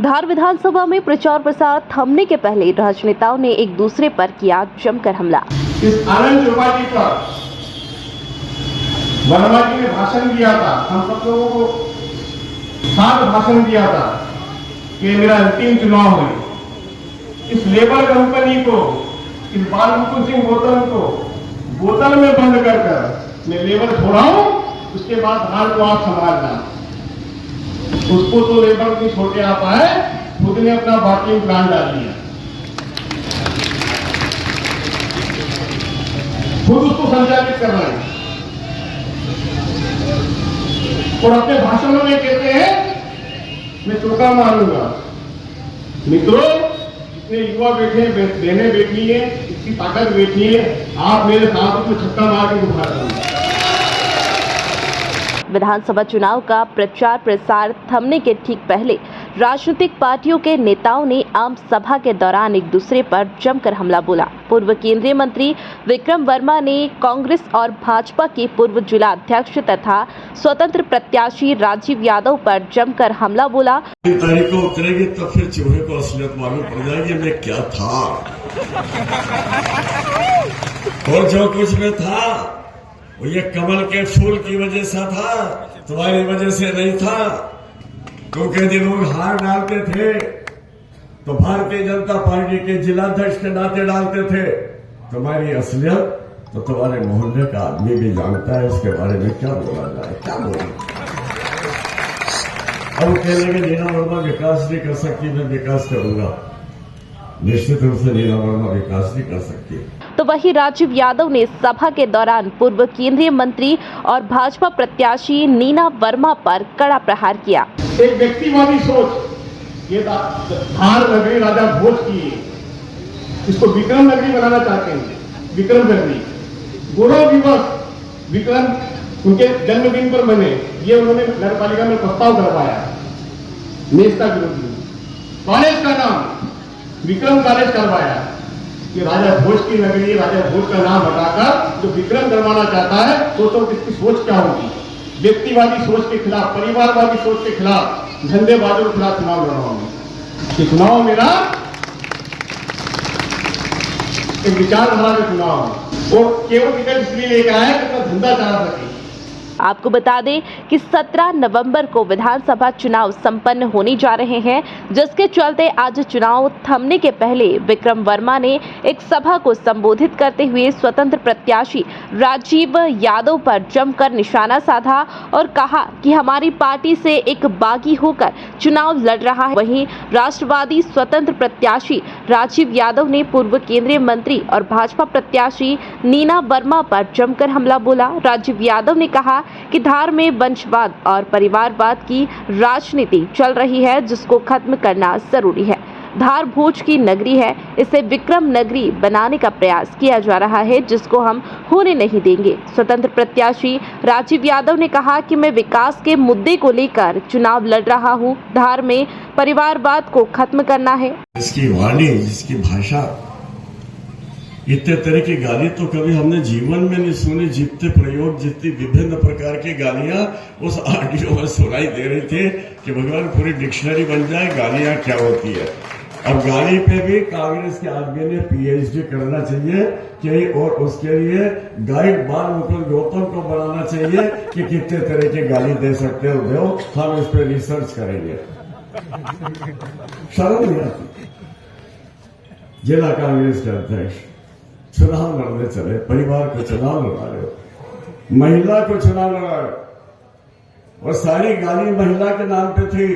धार विधानसभा में प्रचार प्रसार थमने के पहले राजनेताओं ने एक दूसरे पर किया जमकर हमला। इस आनंद त्रिपाठी पर वर्मा जी ने भाषण दिया था, हम सब लोगों को साथ भाषण दिया था कि मेरा अंतिम चुनाव है। इस लेबर कंपनी को, इस बाल मुकुंद सिंह गौतम को बोतल में बंद कर मैं लेबर छोड़ाऊं, उसके बाद हाल को आप संभालना। उसको तो लेबर नहीं छोटे आ पाए, खुद ने अपना बाकी प्लान डाल दिया, खुद उसको संचालित कर रहे हैं और अपने भाषणों में कहते हैं मैं चौका मारूंगा। मित्रों, इतने युवा बैठे हैं, बहनें बैठी है, इसकी ताकत बैठी है, आप मेरे साथ में छक्का मार के उठा देंगे। विधानसभा चुनाव का प्रचार प्रसार थमने के ठीक पहले राजनीतिक पार्टियों के नेताओं ने आम सभा के दौरान एक दूसरे पर जमकर हमला बोला। पूर्व केंद्रीय मंत्री विक्रम वर्मा ने कांग्रेस और भाजपा के पूर्व जिला अध्यक्ष तथा स्वतंत्र प्रत्याशी राजीव यादव पर जमकर हमला बोला। तारीख को उतरेगी तो फिर चूहे को असलियत मालूम पड़ जाएगी मैं क्या था और जो कुछ में था वो ये कमल के फूल की वजह से था, तुम्हारी वजह से नहीं था। क्योंकि यदि लोग हार डालते थे तो भारतीय जनता पार्टी के जिलाध्यक्ष के नाते डालते थे। तुम्हारी असलियत तो तुम्हारे मोहल्ले का आदमी भी जानता है, उसके बारे में क्या बोला जाए, क्या बोला। अब कह लगे नीना वर्मा विकास नहीं कर सकती, मैं विकास करूंगा। निश्चित रूप से नीना वर्मा विकास नहीं कर सकती। तो वही राजीव यादव ने सभा के दौरान पूर्व केंद्रीय मंत्री और भाजपा प्रत्याशी नीना वर्मा पर कड़ा प्रहार किया। एक व्यक्तिवादी सोच, ये धार नगरी राजा भोज की है, इसको विक्रम नगरी बनाना चाहते हैं। विक्रम नगरी, गौरव दिवस विक्रम उनके जन्मदिन पर बने, ये उन्होंने नगर पालिका में प्रस्ताव करवाया। नेता विरोधी कॉलेज का नाम विक्रम कॉलेज करवाया कि राजा भोज की नगरी, राजा भोज का नाम हटाकर जो विक्रम करवाना चाहता है, सोचो किसकी सोच क्या होगी। व्यक्तिवादी सोच के खिलाफ, परिवारवादी सोच के खिलाफ, धंधेबाजों के खिलाफ चुनाव लड़ाऊंगा। चुनाव मेरा एक विचारधारा का चुनाव है और केवल टिकट इसलिए लेकर आया कि अपना धंधा चला सके। आपको बता दें कि 17 नवंबर को विधानसभा चुनाव संपन्न होने जा रहे हैं, जिसके चलते आज चुनाव थमने के पहले विक्रम वर्मा ने एक सभा को संबोधित करते हुए स्वतंत्र प्रत्याशी राजीव यादव पर जमकर निशाना साधा और कहा कि हमारी पार्टी से एक बागी होकर चुनाव लड़ रहा है। वहीं राष्ट्रवादी स्वतंत्र प्रत्याशी राजीव यादव ने पूर्व केंद्रीय मंत्री और भाजपा प्रत्याशी नीना वर्मा पर जमकर हमला बोला। राजीव यादव ने कहा कि धार में वंशवाद और परिवारवाद की राजनीति चल रही है, जिसको खत्म करना जरूरी है। धार भोज की नगरी है, इसे विक्रम नगरी बनाने का प्रयास किया जा रहा है, जिसको हम होने नहीं देंगे। स्वतंत्र प्रत्याशी राजीव यादव ने कहा कि मैं विकास के मुद्दे को लेकर चुनाव लड़ रहा हूं। धार में परिवारवाद को खत्म करना है। इसकी वाणी, इसकी भाषा, इतने तरह की गाली तो कभी हमने जीवन में नहीं सुनी। जितने प्रयोग, जितनी विभिन्न प्रकार की गालियां उस ऑडियो में सुनाई दे रही थी कि भगवान पूरी डिक्शनरी बन जाए गालियां क्या होती है। अब गाली पे भी कांग्रेस के आदमी ने पीएचडी करना चाहिए कि और उसके लिए गाइड बाल मुकुंद गौतम को बनाना चाहिए कि कितने तरह की गाली दे सकते हो, हम इस पर रिसर्च करेंगे। शर्म नहीं आती। जिला कांग्रेस के अध्यक्ष चुनाव लड़ने चले, परिवार को चुनाव लड़ा रहे हो, महिला को चुनाव लड़ा रहे हो और सारी गाली महिला के नाम पे थी।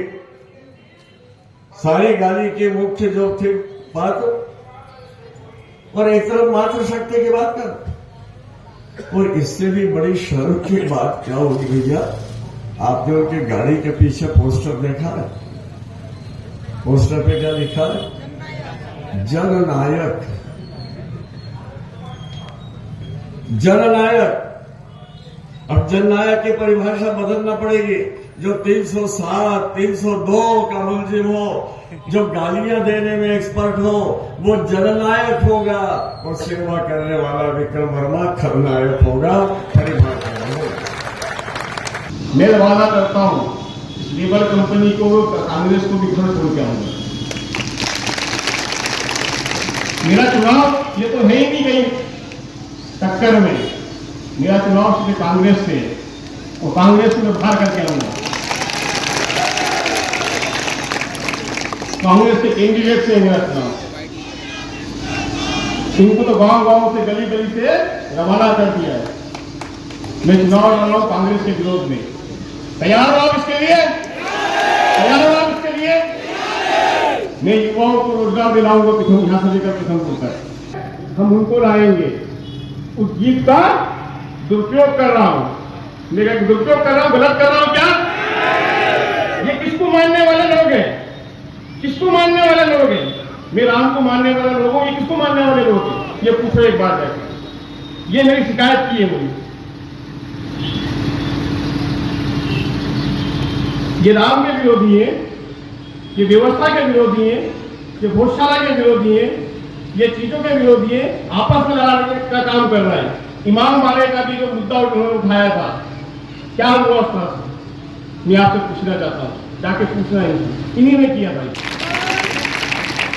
सारी गाली की मुख्य जो थी बात, और एक तरफ मातृशक्ति की बात कर। और इससे भी बड़ी शर्म की बात क्या होगी भैया, आपने उनकी गाड़ी के पीछे पोस्टर देखा है? पोस्टर पे क्या लिखा है? जननायक। जननायक। अब जननायक की परिभाषा बदलना पड़ेगी। जो 307, 302 का मुलजिम हो, जो गालियां देने में एक्सपर्ट हो, वो जननायक होगा और सेवा करने वाला विक्रम वर्मा खलनायक होगा। परिभाषा मैं वादा करता हूं लेबर कंपनी को, कांग्रेस को भी घर छोड़ के आऊंगा। मेरा चुनाव ये तो है ही नहीं कहीं टक्कर में, मेरा चुनाव सिर्फ कांग्रेस से, और कांग्रेस को मैं बाहर करके आऊंगा। कांग्रेस के कैंडिडेट से मेरा चुनाव, इनको तो गांव गांव से, गली गली से रवाना कर दिया है। मैं चुनाव लड़ रहा हूं कांग्रेस के विरोध में। तैयार हो आप इसके लिए? तैयार हो आप इसके लिए? मैं युवाओं को रोजगार दिलाऊंगा यहां से लेकर किशनपुर तक। हम उनको लाएंगे। उस जीत का दुरुपयोग कर रहा हूं, मेरा दुरुपयोग कर रहा हूं, गलत कर रहा हूं क्या? ये किसको मानने वाले लोग हैं? किसको मानने वाले लोग हैं? मैं राम को मानने वाले लोगों, ये किसको मानने वाले लोग हैं? ये पूछो एक बार जाकर। ये मेरी शिकायत की है मुझे। ये राम के विरोधी है, ये व्यवस्था के विरोधी है, ये भोजशाला के विरोधी है, ये चीजों के विरोधी है, आपस में लड़ाने का काम कर रहा है। इमाम वाले का भी जो मुद्दा उन्होंने उठाया था, क्या हुआ उस तरह से? मैं आपसे पूछना चाहता हूं, जाके पूछना ही इन्हीं ने किया भाई।